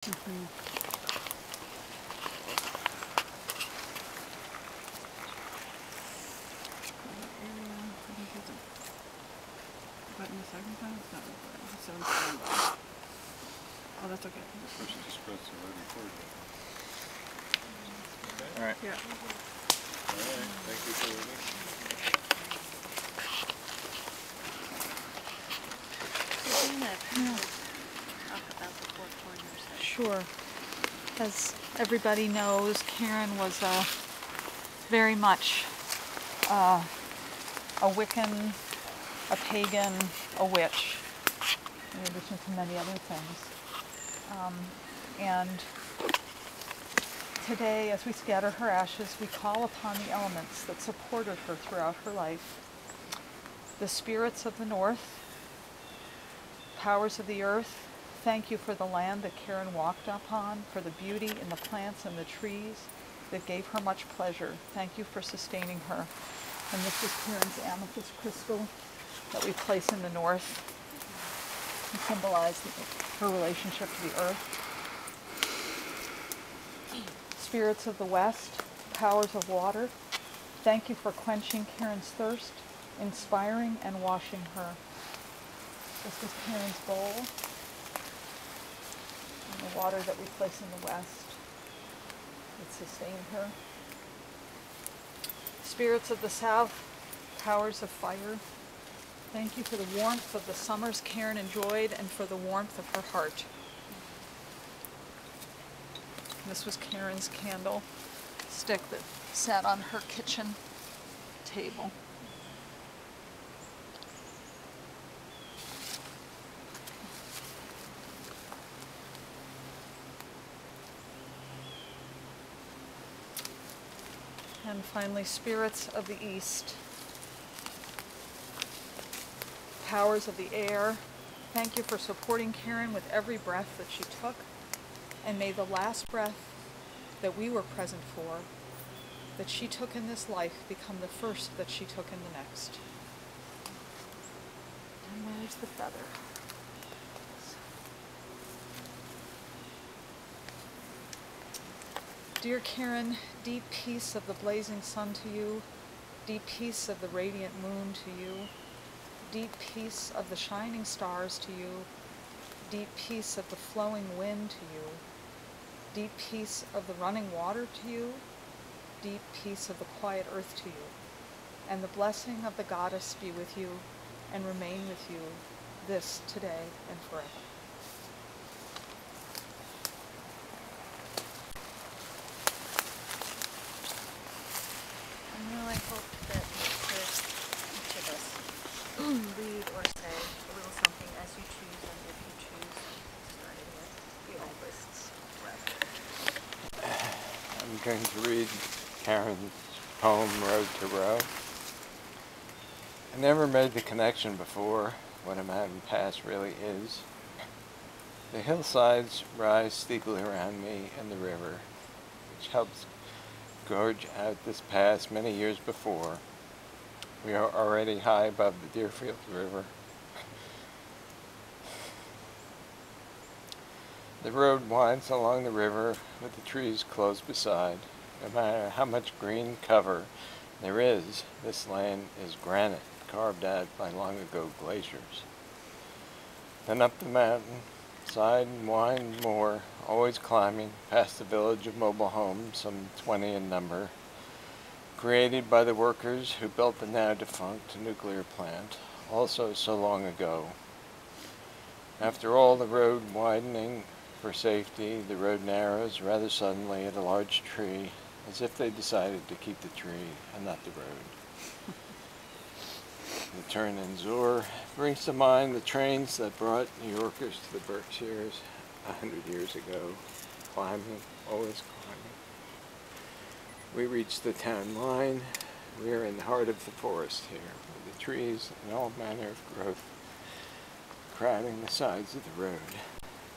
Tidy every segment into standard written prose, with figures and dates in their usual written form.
Mm-hmm. But in the second time, it's not recording. So it's standby. Oh, that's okay. Just press the red record button. All right. Yeah. All right. Thank you for listening. Talk about the Four Corners. Sure. As everybody knows, Karen was very much a Wiccan, a pagan, a witch, in addition to many other things. And today, as we scatter her ashes, we call upon the elements that supported her throughout her life. The spirits of the north, powers of the earth, thank you for the land that Karen walked upon, for the beauty in the plants and the trees that gave her much pleasure. Thank you for sustaining her. And this is Karen's amethyst crystal that we place in the north to symbolize her relationship to the earth. Spirits of the west, powers of water, thank you for quenching Karen's thirst, inspiring and washing her. This is Karen's bowl, and the water that we place in the west that sustained her. Spirits of the south, powers of fire, thank you for the warmth of the summers Karen enjoyed and for the warmth of her heart. This was Karen's candle stick that sat on her kitchen table. And finally, spirits of the east, powers of the air, thank you for supporting Karen with every breath that she took, and may the last breath that we were present for, that she took in this life, become the first that she took in the next. And where's the feather? Dear Karen, deep peace of the blazing sun to you, deep peace of the radiant moon to you, deep peace of the shining stars to you, deep peace of the flowing wind to you, deep peace of the running water to you, deep peace of the quiet earth to you, and the blessing of the goddess be with you and remain with you this today and forever. I hope that each of us read or say a little something as you choose, and if you choose, starting with the oldest record. I'm going to read Karen's poem, Road to Row. I never made the connection before what a mountain pass really is. The hillsides rise steeply around me and the river, which helps gorge out this pass many years before. We are already high above the Deerfield River. The road winds along the river with the trees close beside. No matter how much green cover there is, this land is granite carved out by long ago glaciers. Then up the mountain, side and wind more, always climbing past the village of mobile homes, some 20 in number, created by the workers who built the now defunct nuclear plant, also so long ago. After all the road widening for safety, the road narrows rather suddenly at a large tree, as if they decided to keep the tree and not the road. The turn in Zoar brings to mind the trains that brought New Yorkers to the Berkshires 100 years ago, climbing, always climbing. We reached the town line. We are in the heart of the forest here, with the trees and all manner of growth crowding the sides of the road.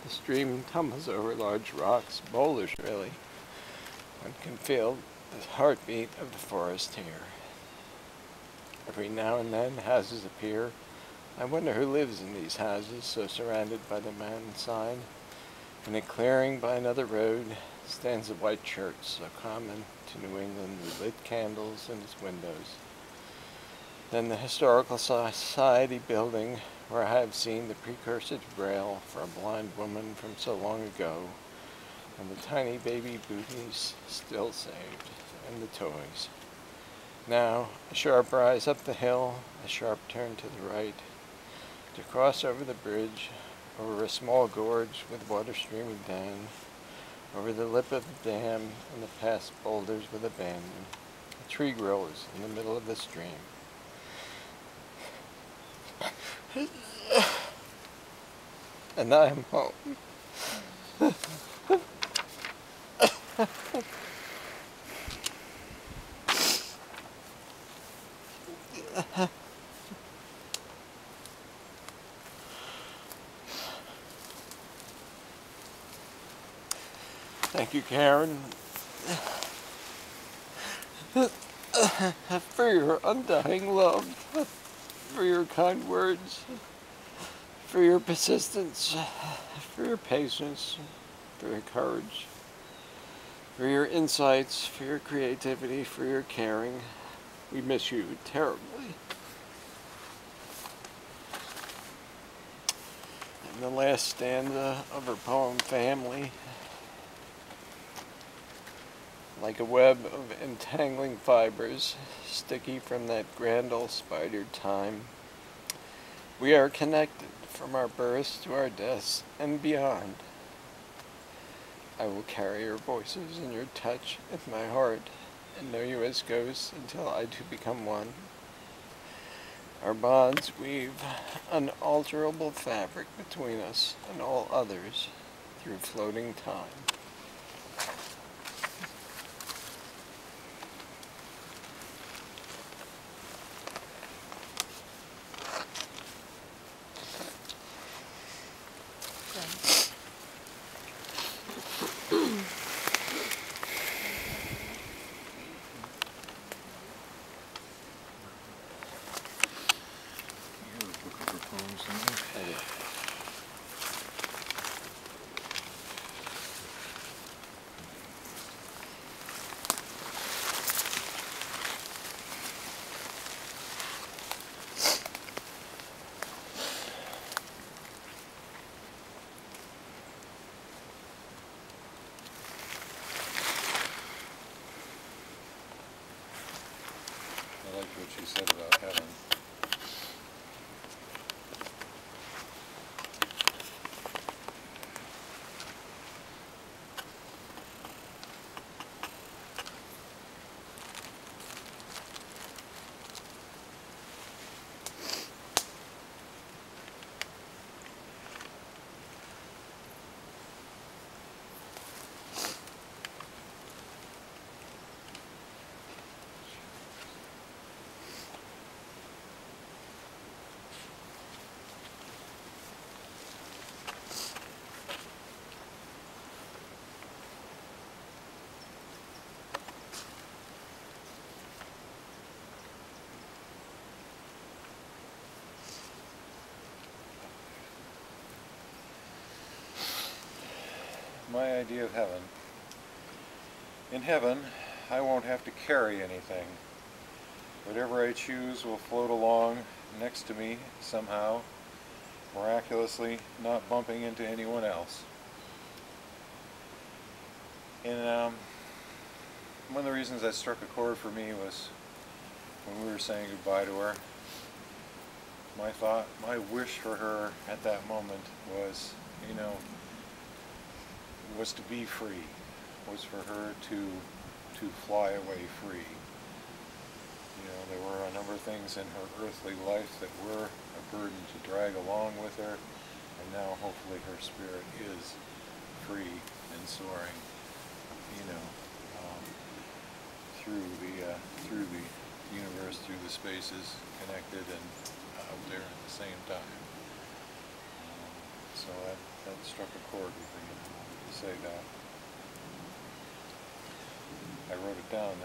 The stream tumbles over large rocks, boulders really. One can feel the heartbeat of the forest here. Every now and then houses appear. I wonder who lives in these houses so surrounded by the mountainside. In a clearing by another road stands a white church, so common to New England, with lit candles in its windows. Then the Historical Society building, where I have seen the precursor to Braille for a blind woman from so long ago, and the tiny baby boobies still saved, and the toys. Now, a sharp rise up the hill, a sharp turn to the right, to cross over the bridge, over a small gorge with water streaming down, over the lip of the dam and the past boulders with abandon. A tree grows in the middle of the stream. And I am home. Thank you, Karen, for your undying love, for your kind words, for your persistence, for your patience, for your courage, for your insights, for your creativity, for your caring. We miss you terribly. And the last stanza of her poem, Family. Like a web of entangling fibers, sticky from that grand old spider time. We are connected from our births to our deaths and beyond. I will carry your voices and your touch in my heart and know you as ghosts until I too become one. Our bonds weave unalterable fabric between us and all others through floating time. You have a book of her poems, don't you? I liked what she said about heaven. My idea of heaven. In heaven, I won't have to carry anything. Whatever I choose will float along next to me somehow, miraculously not bumping into anyone else. And one of the reasons that struck a chord for me was when we were saying goodbye to her. My thought, my wish for her at that moment was, was to be free, was for her to fly away free. There were a number of things in her earthly life that were a burden to drag along with her, and now hopefully her spirit is free and soaring, through the universe, through the spaces, connected and out there at the same time. So that struck a chord with me. I wanted to say that. I wrote it down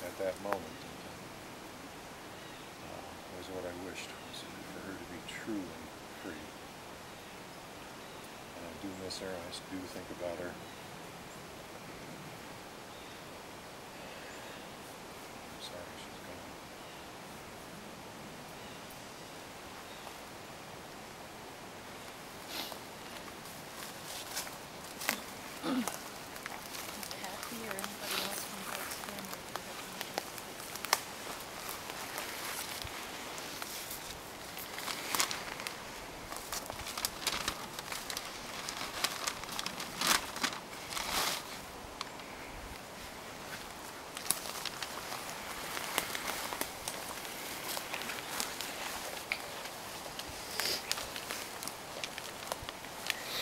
at that moment. Was what I wished, was for her to be truly free. And I do miss her. I do think about her. I'm sorry she's gone. Kathy or anybody else from Doug's family who have anything to say?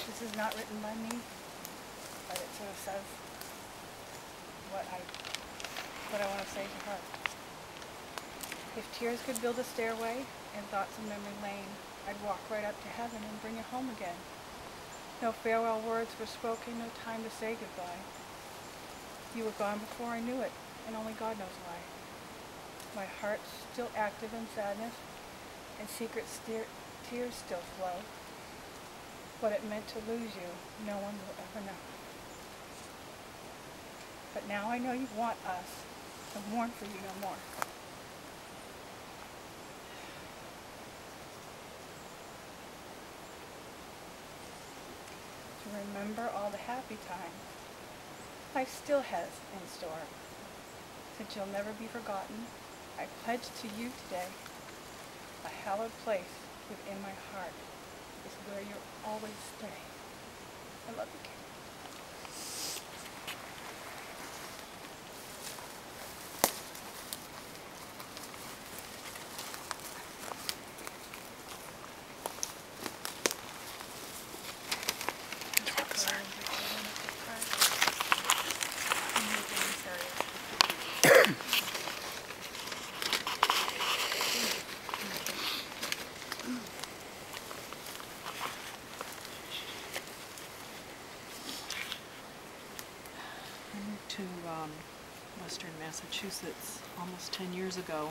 This is not written by me, but it sort of says what I want to say to her. If tears could build a stairway and thoughts of memory lane, I'd walk right up to heaven and bring you home again. No farewell words were spoken, no time to say goodbye. You were gone before I knew it, and only God knows why. My heart's still active in sadness, and secret tears still flow. What it meant to lose you, no one will ever know. But now I know you want us, to mourn for you no more. To remember all the happy times life still has in store. Since you'll never be forgotten, I pledge to you today, a hallowed place within my heart is where you'll always stay. I love you, Kate. I moved to Western Massachusetts almost 10 years ago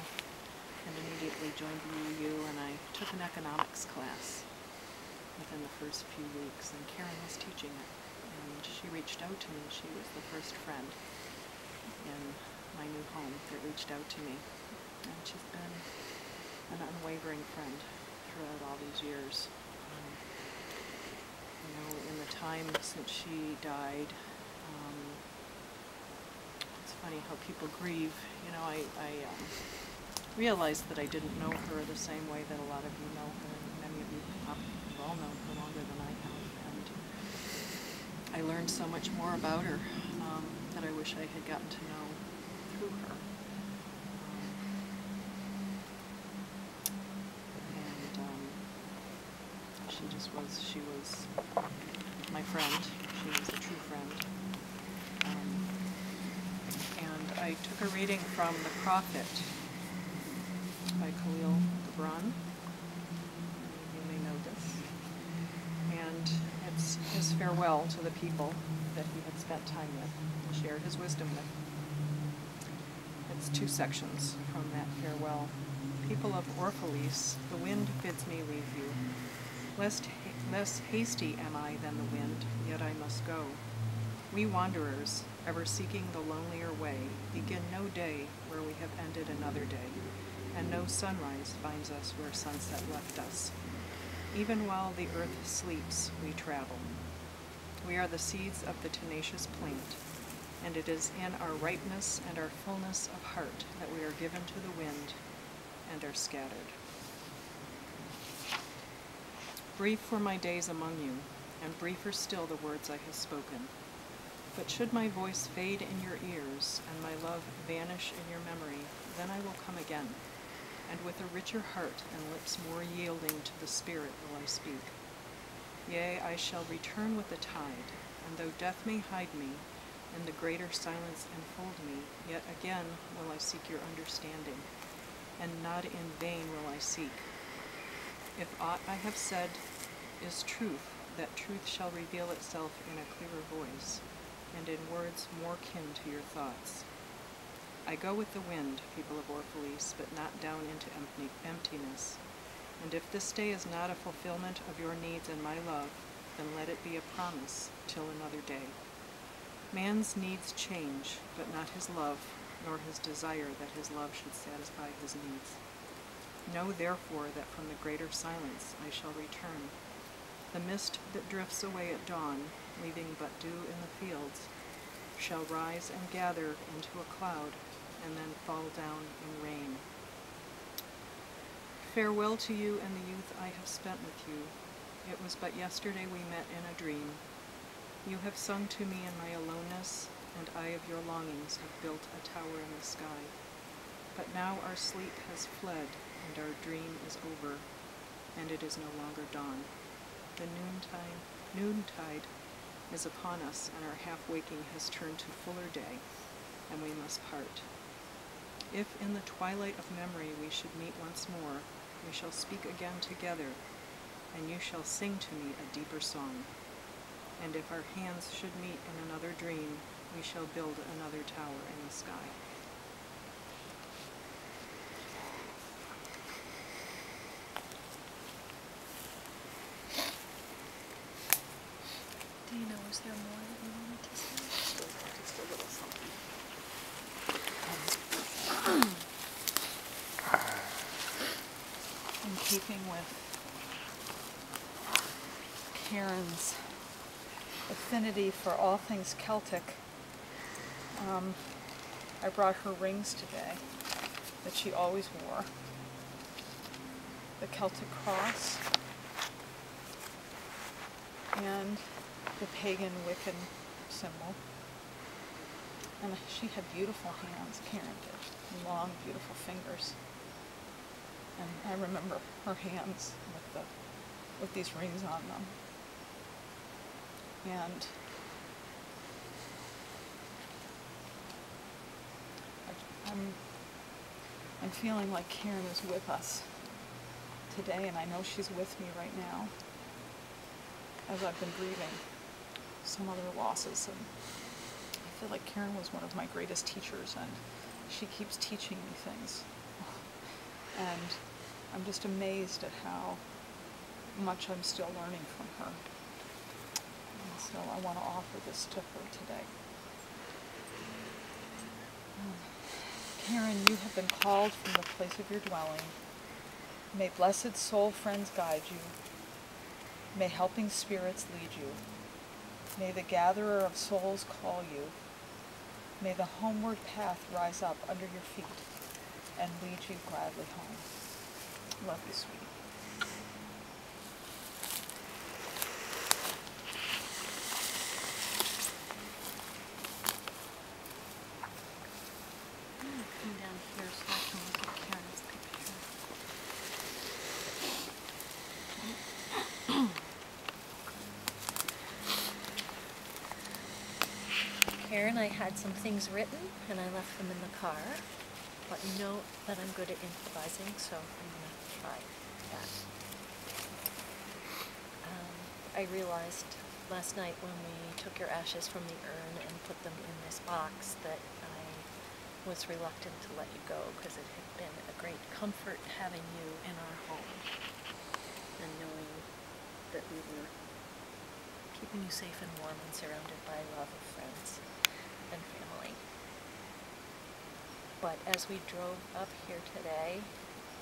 and immediately joined the UU, and I took an economics class within the first few weeks, and Karen was teaching it, and she reached out to me. She was the first friend in my new home that reached out to me, and she's been an unwavering friend throughout all these years. You know, in the time since she died, it's funny how people grieve. You know, I realized that I didn't know her the same way that a lot of you know her, and many of you have all known her longer than I have, and I learned so much more about her that I wish I had gotten to know through her. She was my friend. She was a true friend. And I took a reading from The Prophet by Khalil Gibran. You may know this. And it's his farewell to the people that he had spent time with and shared his wisdom with. It's 2 sections from that farewell. People of Orphalese, the wind bids me leave you. Less hasty am I than the wind, yet I must go. We wanderers, ever seeking the lonelier way, begin no day where we have ended another day, and no sunrise finds us where sunset left us. Even while the earth sleeps, we travel. We are the seeds of the tenacious plant, and it is in our ripeness and our fullness of heart that we are given to the wind and are scattered. Brief were my days among you, and briefer still the words I have spoken. But should my voice fade in your ears, and my love vanish in your memory, then I will come again, and with a richer heart and lips more yielding to the Spirit will I speak. Yea, I shall return with the tide, and though death may hide me, and the greater silence enfold me, yet again will I seek your understanding, and not in vain will I seek. If aught I have said is truth, that truth shall reveal itself in a clearer voice, and in words more kin to your thoughts. I go with the wind, people of Orphalese, but not down into emptiness. And if this day is not a fulfillment of your needs and my love, then let it be a promise till another day. Man's needs change, but not his love, nor his desire that his love should satisfy his needs. Know therefore that from the greater silence I shall return. The mist that drifts away at dawn, leaving but dew in the fields, shall rise and gather into a cloud, and then fall down in rain. Farewell to you and the youth I have spent with you. It was but yesterday we met in a dream. You have sung to me in my aloneness, and I of your longings have built a tower in the sky. But now our sleep has fled, and our dream is over, and it is no longer dawn. The noontide is upon us, and our half-waking has turned to fuller day, and we must part. If in the twilight of memory we should meet once more, we shall speak again together, and you shall sing to me a deeper song. And if our hands should meet in another dream, we shall build another tower in the sky. Do you know, is there more that you wanted to say? Just a little something. In keeping with Karen's affinity for all things Celtic, I brought her rings today that she always wore. The Celtic cross and the pagan Wiccan symbol. And she had beautiful hands, Karen did, long, beautiful fingers. And I remember her hands with these rings on them. And I'm feeling like Karen is with us today, and I know she's with me right now as I've been grieving some other losses. And I feel like Karen was one of my greatest teachers, and she keeps teaching me things. And I'm just amazed at how much I'm still learning from her. And so I want to offer this to her today. Karen, you have been called from the place of your dwelling. May blessed soul friends guide you. May helping spirits lead you. May the gatherer of souls call you. May the homeward path rise up under your feet and lead you gladly home. Love you, sweetie. Come down here so I can look at Karen's picture. Karen, I had some things written and I left them in the car. But you know that I'm good at improvising, so I'm going to try that. I realized last night when we took your ashes from the urn and put them in this box that I was reluctant to let you go because it had been a great comfort having you in our home and knowing that we were keeping you safe and warm and surrounded by love of friends and family. But as we drove up here today,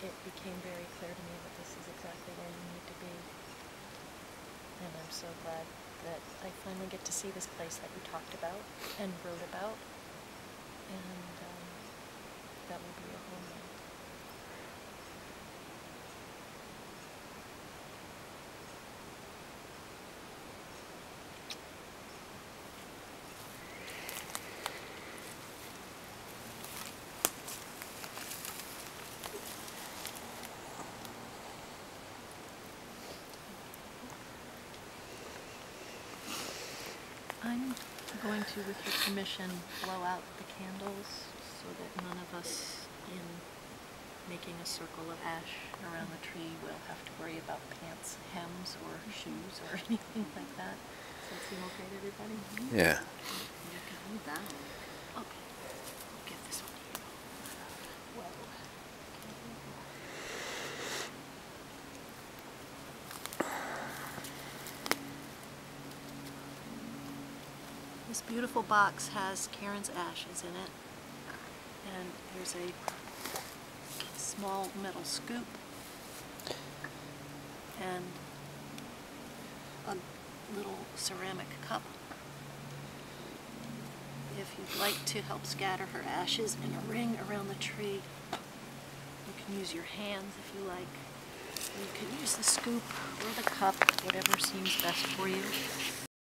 it became very clear to me that this is exactly where you need to be. And I'm so glad that I finally get to see this place that you talked about and wrote about. And that will be your home now. I'm going to, with your permission, blow out the candles so that none of us, in making a circle of ash around the tree, will have to worry about pants, hems, or shoes, or anything like that. Does that seem okay to everybody? Yeah. You can hold that one. Okay. I'll give this one to you. Whoa. This beautiful box has Karen's ashes in it, and there's a small metal scoop and a little ceramic cup. If you'd like to help scatter her ashes in a ring around the tree, you can use your hands if you like. You can use the scoop or the cup, whatever seems best for you.